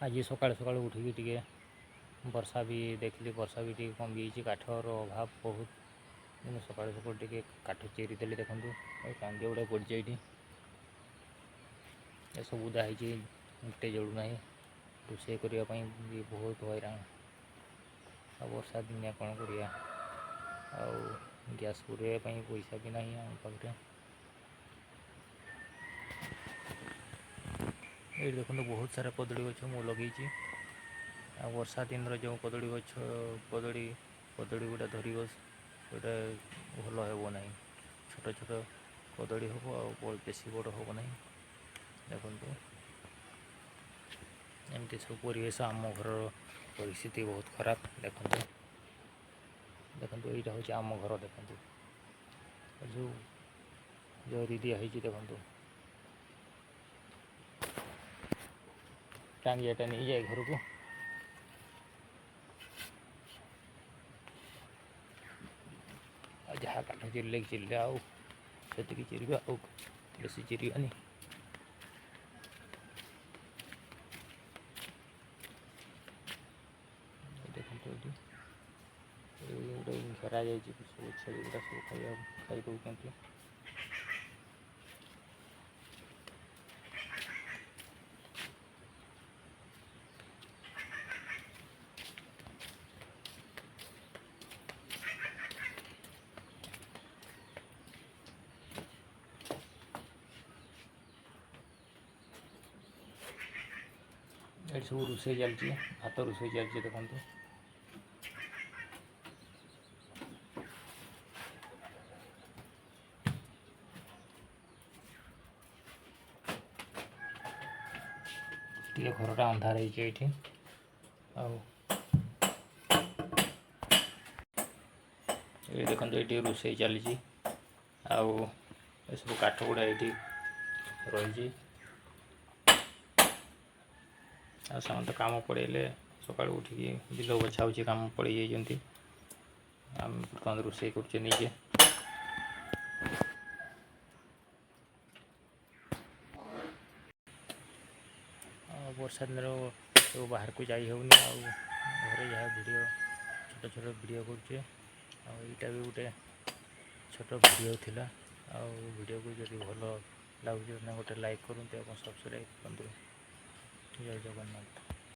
आज सकाल सकाल उठिकी टिके वर्षा भी देखली वर्षा भी टे कम जाइए काठर अभाव बहुत मैं सकाल सकाल टे काठ चेरी देली देखूँ कांदी गुड़ा पड़ जाए सब उदा होटे जड़ूना रोषे करने भी बहुत हैरान आ वर्षा दिनिया कौन करिया गैस पूरे पैसा भी नहीं आम पाखे ये देखो बहुत सारा कदली गछ मु लगे वर्षा दिन जो कदली गछ कदली कदली गुड़ा धरी गोटे भल हे ना छोट छोट कदली हम आ बेसी बड़ हम ना देखो एमती सब परिवेश आम घर परिस्थिति बहुत खराब देखो देखो यहाँ हूँ आम घर देखो जो जरी दिखाई देखो टांगियाटा नहीं जाए घर को जहाँ काठ चिरले चिरले आती चिरवा बेसी चिरवानी देखो ये घेरा जाए सब छेली गुड़ा सब खाई दौरान ये सब रोषे चलती भात रोषे चलती देखो टे घरटा अंधार ये देखो ये रोषे चली सब काठ गुड़ा ये रही तो काम पड़े सकाल उठिकी बिल बछा हो काम पड़ जाती आम बर्तमान रोषे कर निजे वर्षा दिन तो बाहर को जाई होनी घरे जहाँ वीडियो छोट छोट वीडियो करुचे आईटा भी गोटे छोट वीडियो थिला वीडियो को जब भल लगुच गोटे लाइक करूँ सब्सक्राइब करूँ जय जगन्नाथ।